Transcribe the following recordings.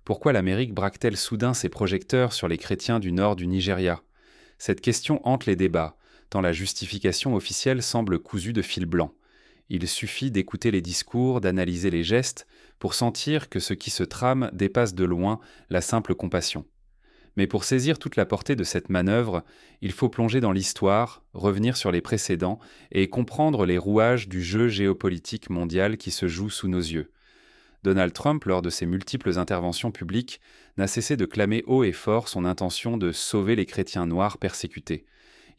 Pourquoi l'Amérique braque-t-elle soudain ses projecteurs sur les chrétiens du nord du Nigeria? Cette question hante les débats, tant la justification officielle semble cousue de fil blanc. Il suffit d'écouter les discours, d'analyser les gestes, pour sentir que ce qui se trame dépasse de loin la simple compassion. Mais pour saisir toute la portée de cette manœuvre, il faut plonger dans l'histoire, revenir sur les précédents et comprendre les rouages du jeu géopolitique mondial qui se joue sous nos yeux. Donald Trump, lors de ses multiples interventions publiques, n'a cessé de clamer haut et fort son intention de sauver les chrétiens noirs persécutés.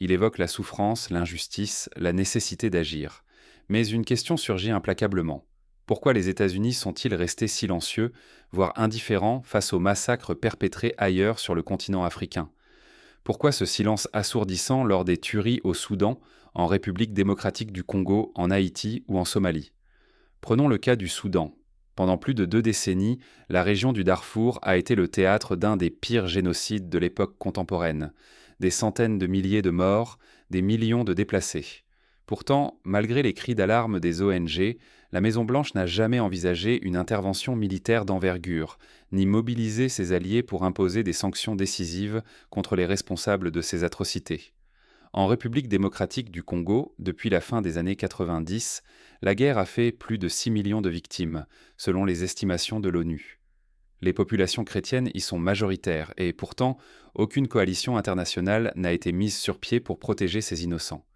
Il évoque la souffrance, l'injustice, la nécessité d'agir. Mais une question surgit implacablement. Pourquoi les États-Unis sont-ils restés silencieux, voire indifférents face aux massacres perpétrés ailleurs sur le continent africain? Pourquoi ce silence assourdissant lors des tueries au Soudan, en République démocratique du Congo, en Haïti ou en Somalie? Prenons le cas du Soudan. Pendant plus de 2 décennies, la région du Darfour a été le théâtre d'un des pires génocides de l'époque contemporaine. Des centaines de milliers de morts, des millions de déplacés. Pourtant, malgré les cris d'alarme des ONG, la Maison-Blanche n'a jamais envisagé une intervention militaire d'envergure, ni mobilisé ses alliés pour imposer des sanctions décisives contre les responsables de ces atrocités. En République démocratique du Congo, depuis la fin des années 90, la guerre a fait plus de 6 millions de victimes, selon les estimations de l'ONU. Les populations chrétiennes y sont majoritaires et pourtant, aucune coalition internationale n'a été mise sur pied pour protéger ces innocents.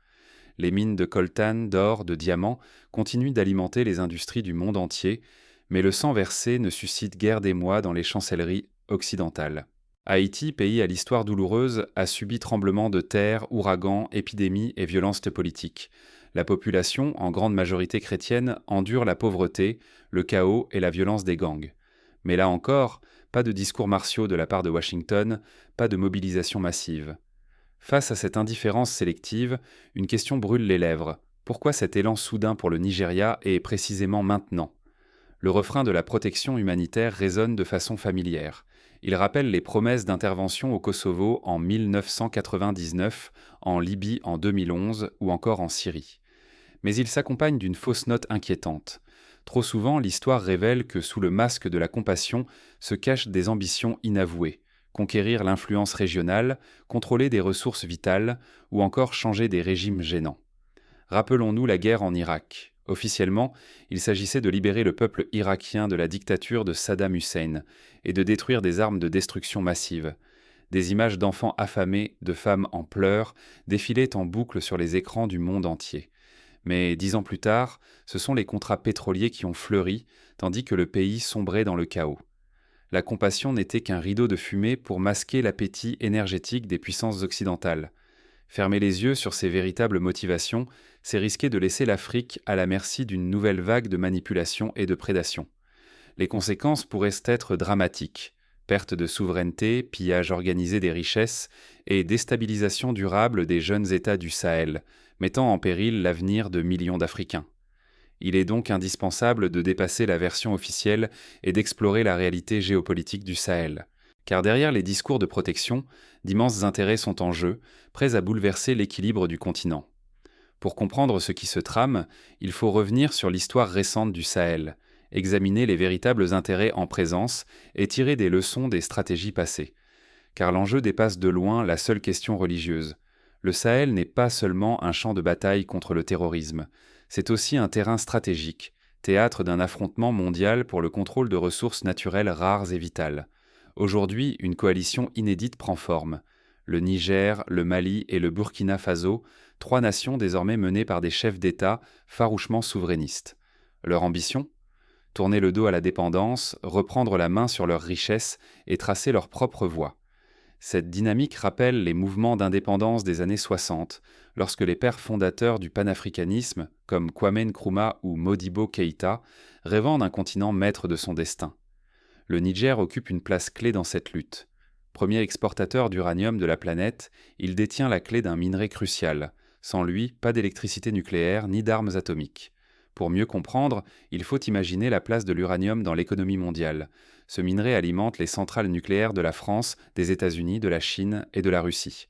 Les mines de coltan, d'or, de diamants continuent d'alimenter les industries du monde entier, mais le sang versé ne suscite guère d'émoi dans les chancelleries occidentales. Haïti, pays à l'histoire douloureuse, a subi tremblements de terre, ouragans, épidémies et violences politiques. La population, en grande majorité chrétienne, endure la pauvreté, le chaos et la violence des gangs. Mais là encore, pas de discours martiaux de la part de Washington, pas de mobilisation massive. Face à cette indifférence sélective, une question brûle les lèvres. Pourquoi cet élan soudain pour le Nigeria et précisément maintenant? Le refrain de la protection humanitaire résonne de façon familière. Il rappelle les promesses d'intervention au Kosovo en 1999, en Libye en 2011 ou encore en Syrie. Mais il s'accompagne d'une fausse note inquiétante. Trop souvent, l'histoire révèle que sous le masque de la compassion se cachent des ambitions inavouées. Conquérir l'influence régionale, contrôler des ressources vitales ou encore changer des régimes gênants. Rappelons-nous la guerre en Irak. Officiellement, il s'agissait de libérer le peuple irakien de la dictature de Saddam Hussein et de détruire des armes de destruction massive. Des images d'enfants affamés, de femmes en pleurs, défilaient en boucle sur les écrans du monde entier. Mais 10 ans plus tard, ce sont les contrats pétroliers qui ont fleuri, tandis que le pays sombrait dans le chaos. La compassion n'était qu'un rideau de fumée pour masquer l'appétit énergétique des puissances occidentales. Fermer les yeux sur ces véritables motivations, c'est risquer de laisser l'Afrique à la merci d'une nouvelle vague de manipulation et de prédation. Les conséquences pourraient être dramatiques. Perte de souveraineté, pillage organisé des richesses et déstabilisation durable des jeunes États du Sahel, mettant en péril l'avenir de millions d'Africains. Il est donc indispensable de dépasser la version officielle et d'explorer la réalité géopolitique du Sahel. Car derrière les discours de protection, d'immenses intérêts sont en jeu, prêts à bouleverser l'équilibre du continent. Pour comprendre ce qui se trame, il faut revenir sur l'histoire récente du Sahel, examiner les véritables intérêts en présence et tirer des leçons des stratégies passées. Car l'enjeu dépasse de loin la seule question religieuse. Le Sahel n'est pas seulement un champ de bataille contre le terrorisme, c'est aussi un terrain stratégique, théâtre d'un affrontement mondial pour le contrôle de ressources naturelles rares et vitales. Aujourd'hui, une coalition inédite prend forme. Le Niger, le Mali et le Burkina Faso, 3 nations désormais menées par des chefs d'État farouchement souverainistes. Leur ambition? Tourner le dos à la dépendance, reprendre la main sur leurs richesses et tracer leur propre voie. Cette dynamique rappelle les mouvements d'indépendance des années 60, lorsque les pères fondateurs du panafricanisme, comme Kwame Nkrumah ou Modibo Keïta, rêvant d'un continent maître de son destin. Le Niger occupe une place clé dans cette lutte. Premier exportateur d'uranium de la planète, il détient la clé d'un minerai crucial. Sans lui, pas d'électricité nucléaire ni d'armes atomiques. Pour mieux comprendre, il faut imaginer la place de l'uranium dans l'économie mondiale. Ce minerai alimente les centrales nucléaires de la France, des États-Unis, de la Chine et de la Russie.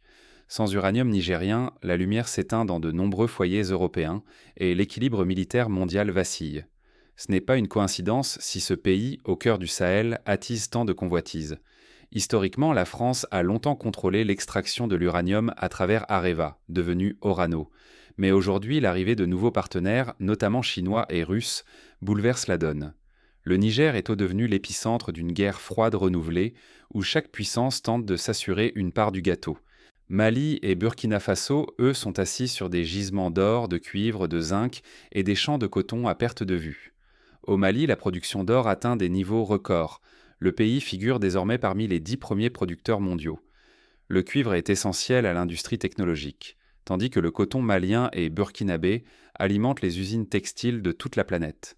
Sans uranium nigérien, la lumière s'éteint dans de nombreux foyers européens et l'équilibre militaire mondial vacille. Ce n'est pas une coïncidence si ce pays, au cœur du Sahel, attise tant de convoitises. Historiquement, la France a longtemps contrôlé l'extraction de l'uranium à travers Areva, devenu Orano. Mais aujourd'hui, l'arrivée de nouveaux partenaires, notamment chinois et russes, bouleverse la donne. Le Niger est devenu l'épicentre d'une guerre froide renouvelée, où chaque puissance tente de s'assurer une part du gâteau. Mali et Burkina Faso, eux, sont assis sur des gisements d'or, de cuivre, de zinc et des champs de coton à perte de vue. Au Mali, la production d'or atteint des niveaux records. Le pays figure désormais parmi les 10 premiers producteurs mondiaux. Le cuivre est essentiel à l'industrie technologique, tandis que le coton malien et burkinabé alimentent les usines textiles de toute la planète.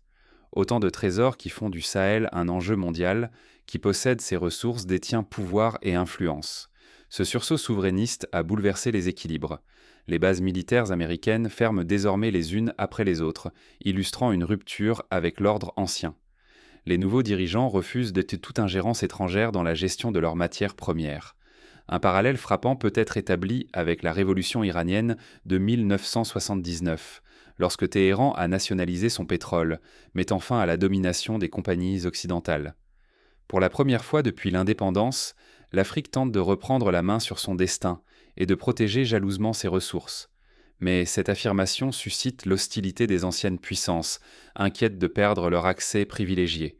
Autant de trésors qui font du Sahel un enjeu mondial, qui possède ses ressources, détient pouvoir et influence. Ce sursaut souverainiste a bouleversé les équilibres. Les bases militaires américaines ferment désormais les unes après les autres, illustrant une rupture avec l'ordre ancien. Les nouveaux dirigeants refusent de toute ingérence étrangère dans la gestion de leurs matières premières. Un parallèle frappant peut être établi avec la révolution iranienne de 1979, lorsque Téhéran a nationalisé son pétrole, mettant fin à la domination des compagnies occidentales. Pour la première fois depuis l'indépendance, l'Afrique tente de reprendre la main sur son destin et de protéger jalousement ses ressources. Mais cette affirmation suscite l'hostilité des anciennes puissances, inquiètes de perdre leur accès privilégié.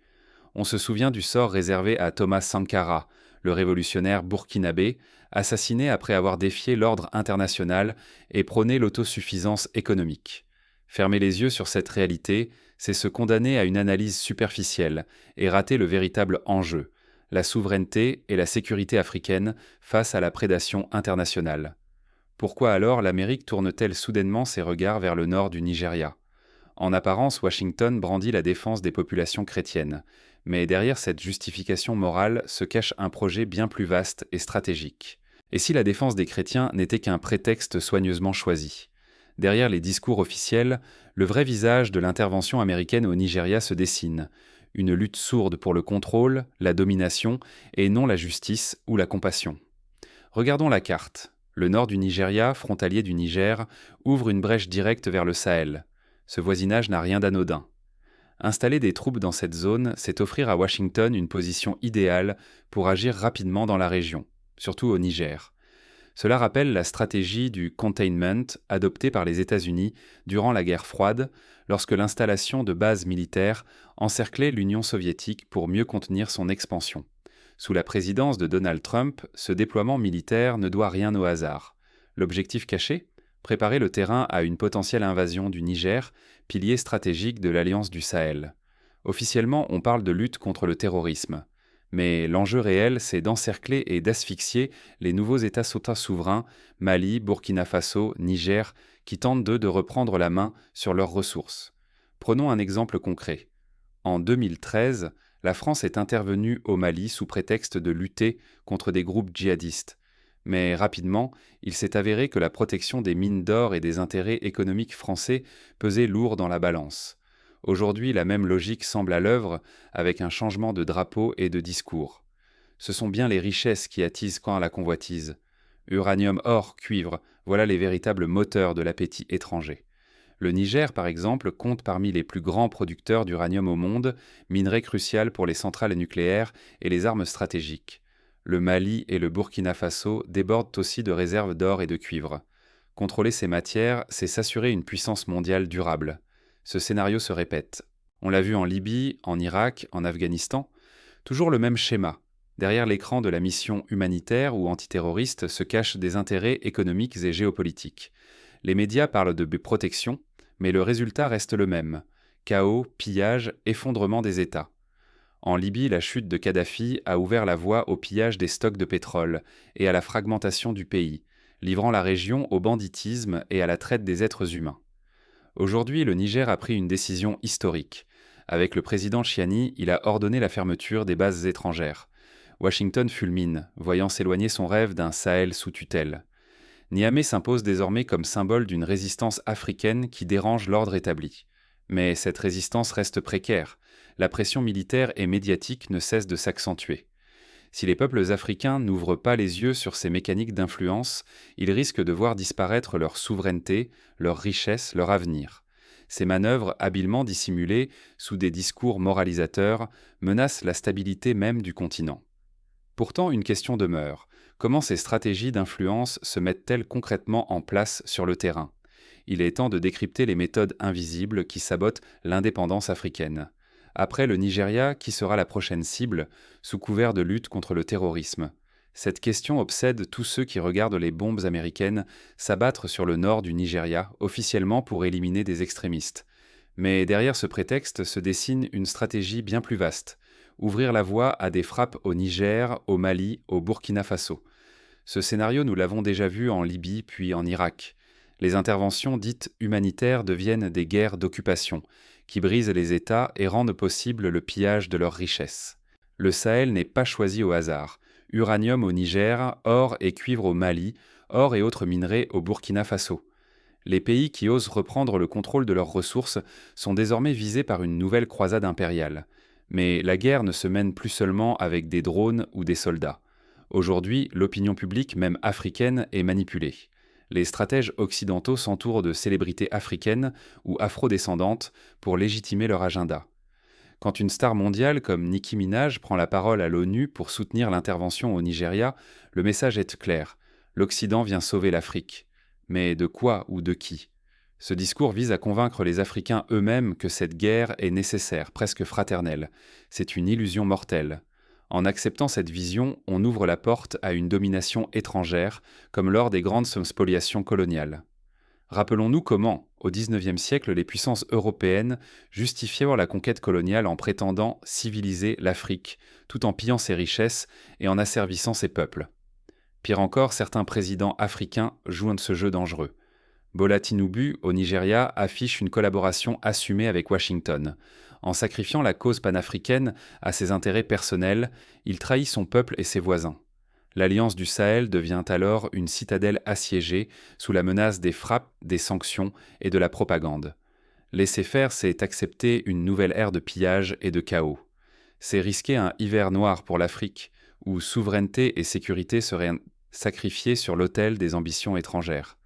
On se souvient du sort réservé à Thomas Sankara, le révolutionnaire burkinabé, assassiné après avoir défié l'ordre international et prôné l'autosuffisance économique. Fermer les yeux sur cette réalité, c'est se condamner à une analyse superficielle et rater le véritable enjeu, la souveraineté et la sécurité africaine face à la prédation internationale. Pourquoi alors l'Amérique tourne-t-elle soudainement ses regards vers le nord du Nigeria ? En apparence, Washington brandit la défense des populations chrétiennes, mais derrière cette justification morale se cache un projet bien plus vaste et stratégique. Et si la défense des chrétiens n'était qu'un prétexte soigneusement choisi ? Derrière les discours officiels, le vrai visage de l'intervention américaine au Nigeria se dessine. Une lutte sourde pour le contrôle, la domination, et non la justice ou la compassion. Regardons la carte. Le nord du Nigeria, frontalier du Niger, ouvre une brèche directe vers le Sahel. Ce voisinage n'a rien d'anodin. Installer des troupes dans cette zone, c'est offrir à Washington une position idéale pour agir rapidement dans la région, surtout au Niger. Cela rappelle la stratégie du containment adoptée par les États-Unis durant la guerre froide, lorsque l'installation de bases militaires encerclait l'Union soviétique pour mieux contenir son expansion. Sous la présidence de Donald Trump, ce déploiement militaire ne doit rien au hasard. L'objectif caché ? Préparer le terrain à une potentielle invasion du Niger, pilier stratégique de l'Alliance du Sahel. Officiellement, on parle de lutte contre le terrorisme. Mais l'enjeu réel, c'est d'encercler et d'asphyxier les nouveaux États souverains, Mali, Burkina Faso, Niger, qui tentent de reprendre la main sur leurs ressources. Prenons un exemple concret. En 2013, la France est intervenue au Mali sous prétexte de lutter contre des groupes djihadistes. Mais rapidement, il s'est avéré que la protection des mines d'or et des intérêts économiques français pesait lourd dans la balance. Aujourd'hui, la même logique semble à l'œuvre avec un changement de drapeau et de discours. Ce sont bien les richesses qui attisent quand la convoitise. Uranium, or, cuivre, voilà les véritables moteurs de l'appétit étranger. Le Niger, par exemple, compte parmi les plus grands producteurs d'uranium au monde, minerai crucial pour les centrales nucléaires et les armes stratégiques. Le Mali et le Burkina Faso débordent aussi de réserves d'or et de cuivre. Contrôler ces matières, c'est s'assurer une puissance mondiale durable. Ce scénario se répète. On l'a vu en Libye, en Irak, en Afghanistan. Toujours le même schéma. Derrière l'écran de la mission humanitaire ou antiterroriste se cachent des intérêts économiques et géopolitiques. Les médias parlent de protection, mais le résultat reste le même. Chaos, pillage, effondrement des États. En Libye, la chute de Kadhafi a ouvert la voie au pillage des stocks de pétrole et à la fragmentation du pays, livrant la région au banditisme et à la traite des êtres humains. Aujourd'hui, le Niger a pris une décision historique. Avec le président Chiani, il a ordonné la fermeture des bases étrangères. Washington fulmine, voyant s'éloigner son rêve d'un Sahel sous tutelle. Niamey s'impose désormais comme symbole d'une résistance africaine qui dérange l'ordre établi. Mais cette résistance reste précaire. La pression militaire et médiatique ne cesse de s'accentuer. Si les peuples africains n'ouvrent pas les yeux sur ces mécaniques d'influence, ils risquent de voir disparaître leur souveraineté, leur richesse, leur avenir. Ces manœuvres, habilement dissimulées sous des discours moralisateurs, menacent la stabilité même du continent. Pourtant, une question demeure. Comment ces stratégies d'influence se mettent-elles concrètement en place sur le terrain? Il est temps de décrypter les méthodes invisibles qui sabotent l'indépendance africaine. Après le Nigeria, qui sera la prochaine cible, sous couvert de lutte contre le terrorisme? Cette question obsède tous ceux qui regardent les bombes américaines s'abattre sur le nord du Nigeria, officiellement pour éliminer des extrémistes. Mais derrière ce prétexte se dessine une stratégie bien plus vaste: ouvrir la voie à des frappes au Niger, au Mali, au Burkina Faso. Ce scénario, nous l'avons déjà vu en Libye puis en Irak. Les interventions dites humanitaires deviennent des guerres d'occupation, qui brisent les États et rendent possible le pillage de leurs richesses. Le Sahel n'est pas choisi au hasard. Uranium au Niger, or et cuivre au Mali, or et autres minerais au Burkina Faso. Les pays qui osent reprendre le contrôle de leurs ressources sont désormais visés par une nouvelle croisade impériale. Mais la guerre ne se mène plus seulement avec des drones ou des soldats. Aujourd'hui, l'opinion publique, même africaine, est manipulée. Les stratèges occidentaux s'entourent de célébrités africaines ou afrodescendantes pour légitimer leur agenda. Quand une star mondiale comme Nicki Minaj prend la parole à l'ONU pour soutenir l'intervention au Nigeria, le message est clair: l'Occident vient sauver l'Afrique. Mais de quoi ou de qui? Ce discours vise à convaincre les Africains eux-mêmes que cette guerre est nécessaire, presque fraternelle. C'est une illusion mortelle. En acceptant cette vision, on ouvre la porte à une domination étrangère, comme lors des grandes spoliations coloniales. Rappelons-nous comment, au XIXe siècle, les puissances européennes justifièrent la conquête coloniale en prétendant civiliser l'Afrique, tout en pillant ses richesses et en asservissant ses peuples. Pire encore, certains présidents africains jouent de ce jeu dangereux. Bola Tinubu, au Nigeria, affiche une collaboration assumée avec Washington. En sacrifiant la cause panafricaine à ses intérêts personnels, il trahit son peuple et ses voisins. L'Alliance du Sahel devient alors une citadelle assiégée sous la menace des frappes, des sanctions et de la propagande. Laisser faire, c'est accepter une nouvelle ère de pillage et de chaos. C'est risquer un hiver noir pour l'Afrique, où souveraineté et sécurité seraient sacrifiées sur l'autel des ambitions étrangères.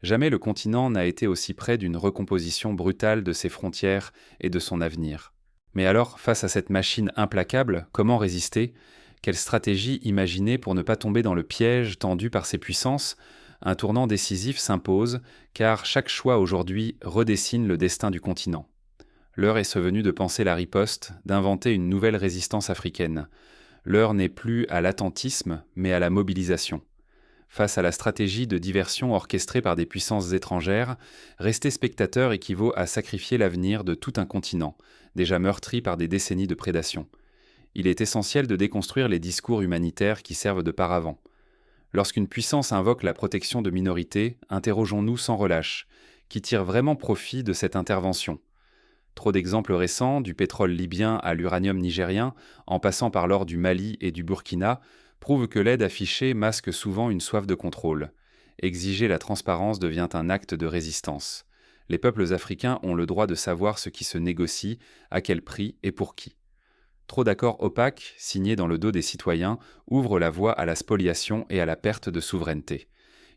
Jamais le continent n'a été aussi près d'une recomposition brutale de ses frontières et de son avenir. Mais alors, face à cette machine implacable, comment résister? Quelle stratégie imaginer pour ne pas tomber dans le piège tendu par ces puissances? Un tournant décisif s'impose, car chaque choix aujourd'hui redessine le destin du continent. L'heure est venue de penser la riposte, d'inventer une nouvelle résistance africaine. L'heure n'est plus à l'attentisme, mais à la mobilisation. Face à la stratégie de diversion orchestrée par des puissances étrangères, rester spectateur équivaut à sacrifier l'avenir de tout un continent, déjà meurtri par des décennies de prédation. Il est essentiel de déconstruire les discours humanitaires qui servent de paravent. Lorsqu'une puissance invoque la protection de minorités, interrogeons-nous sans relâche: qui tire vraiment profit de cette intervention? Trop d'exemples récents, du pétrole libyen à l'uranium nigérien, en passant par l'or du Mali et du Burkina, prouvent que l'aide affichée masque souvent une soif de contrôle. Exiger la transparence devient un acte de résistance. Les peuples africains ont le droit de savoir ce qui se négocie, à quel prix et pour qui. Trop d'accords opaques, signés dans le dos des citoyens, ouvrent la voie à la spoliation et à la perte de souveraineté.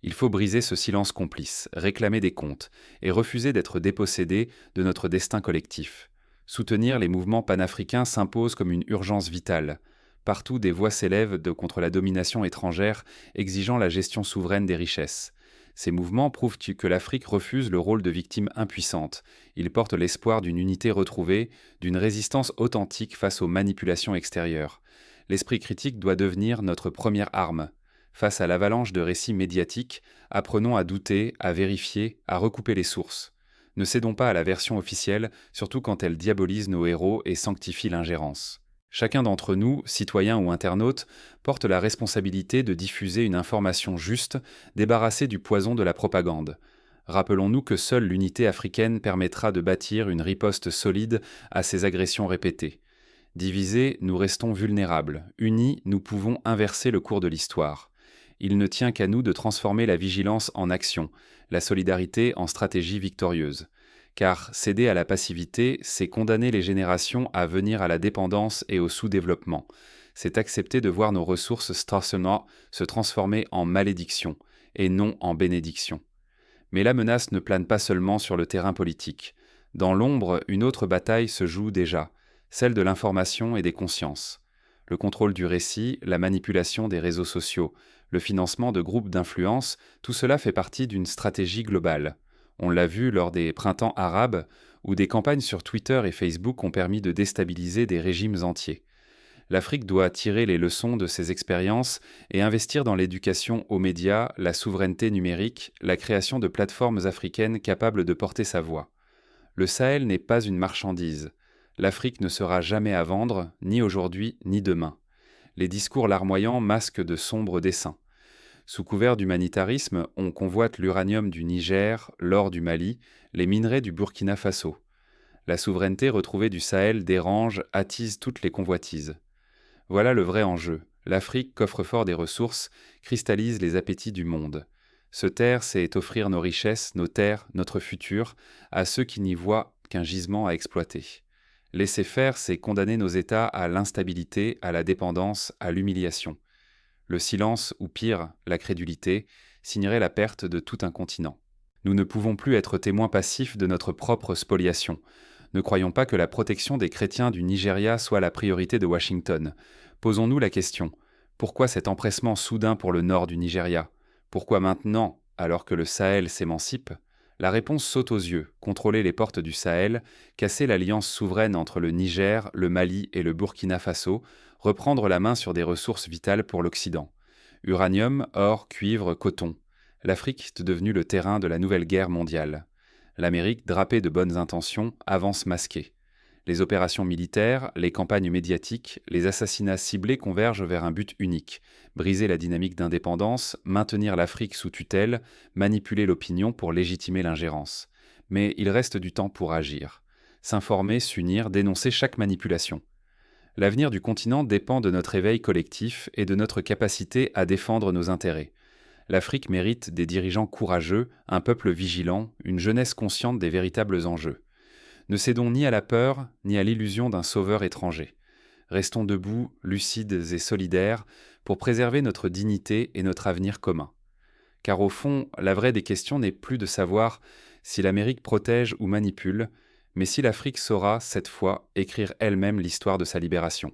Il faut briser ce silence complice, réclamer des comptes et refuser d'être dépossédés de notre destin collectif. Soutenir les mouvements panafricains s'impose comme une urgence vitale. Partout, des voix s'élèvent contre la domination étrangère, exigeant la gestion souveraine des richesses. Ces mouvements prouvent que l'Afrique refuse le rôle de victime impuissante. Ils portent l'espoir d'une unité retrouvée, d'une résistance authentique face aux manipulations extérieures. L'esprit critique doit devenir notre première arme. Face à l'avalanche de récits médiatiques, apprenons à douter, à vérifier, à recouper les sources. Ne cédons pas à la version officielle, surtout quand elle diabolise nos héros et sanctifie l'ingérence. Chacun d'entre nous, citoyens ou internautes, porte la responsabilité de diffuser une information juste, débarrassée du poison de la propagande. Rappelons-nous que seule l'unité africaine permettra de bâtir une riposte solide à ces agressions répétées. Divisés, nous restons vulnérables. Unis, nous pouvons inverser le cours de l'histoire. Il ne tient qu'à nous de transformer la vigilance en action, la solidarité en stratégie victorieuse. Car céder à la passivité, c'est condamner les générations à venir à la dépendance et au sous-développement. C'est accepter de voir nos ressources se transformer en malédiction, et non en bénédiction. Mais la menace ne plane pas seulement sur le terrain politique. Dans l'ombre, une autre bataille se joue déjà, celle de l'information et des consciences. Le contrôle du récit, la manipulation des réseaux sociaux, le financement de groupes d'influence, tout cela fait partie d'une stratégie globale. On l'a vu lors des printemps arabes, où des campagnes sur Twitter et Facebook ont permis de déstabiliser des régimes entiers. L'Afrique doit tirer les leçons de ces expériences et investir dans l'éducation aux médias, la souveraineté numérique, la création de plateformes africaines capables de porter sa voix. Le Sahel n'est pas une marchandise. L'Afrique ne sera jamais à vendre, ni aujourd'hui ni demain. Les discours larmoyants masquent de sombres desseins. Sous couvert d'humanitarisme, on convoite l'uranium du Niger, l'or du Mali, les minerais du Burkina Faso. La souveraineté retrouvée du Sahel dérange, attise toutes les convoitises. Voilà le vrai enjeu. L'Afrique, coffre-fort des ressources, cristallise les appétits du monde. Se taire, c'est offrir nos richesses, nos terres, notre futur, à ceux qui n'y voient qu'un gisement à exploiter. Laisser faire, c'est condamner nos États à l'instabilité, à la dépendance, à l'humiliation. Le silence, ou pire, la crédulité, signerait la perte de tout un continent. Nous ne pouvons plus être témoins passifs de notre propre spoliation. Ne croyons pas que la protection des chrétiens du Nigeria soit la priorité de Washington. Posons-nous la question, pourquoi cet empressement soudain pour le nord du Nigeria? Pourquoi maintenant, alors que le Sahel s'émancipe? La réponse saute aux yeux, contrôler les portes du Sahel, casser l'alliance souveraine entre le Niger, le Mali et le Burkina Faso, reprendre la main sur des ressources vitales pour l'Occident. Uranium, or, cuivre, coton. L'Afrique est devenue le terrain de la nouvelle guerre mondiale. L'Amérique, drapée de bonnes intentions, avance masquée. Les opérations militaires, les campagnes médiatiques, les assassinats ciblés convergent vers un but unique: briser la dynamique d'indépendance, maintenir l'Afrique sous tutelle, manipuler l'opinion pour légitimer l'ingérence. Mais il reste du temps pour agir. S'informer, s'unir, dénoncer chaque manipulation. L'avenir du continent dépend de notre éveil collectif et de notre capacité à défendre nos intérêts. L'Afrique mérite des dirigeants courageux, un peuple vigilant, une jeunesse consciente des véritables enjeux. Ne cédons ni à la peur, ni à l'illusion d'un sauveur étranger. Restons debout, lucides et solidaires, pour préserver notre dignité et notre avenir commun. Car au fond, la vraie des questions n'est plus de savoir si l'Amérique protège ou manipule, mais si l'Afrique saura, cette fois, écrire elle-même l'histoire de sa libération.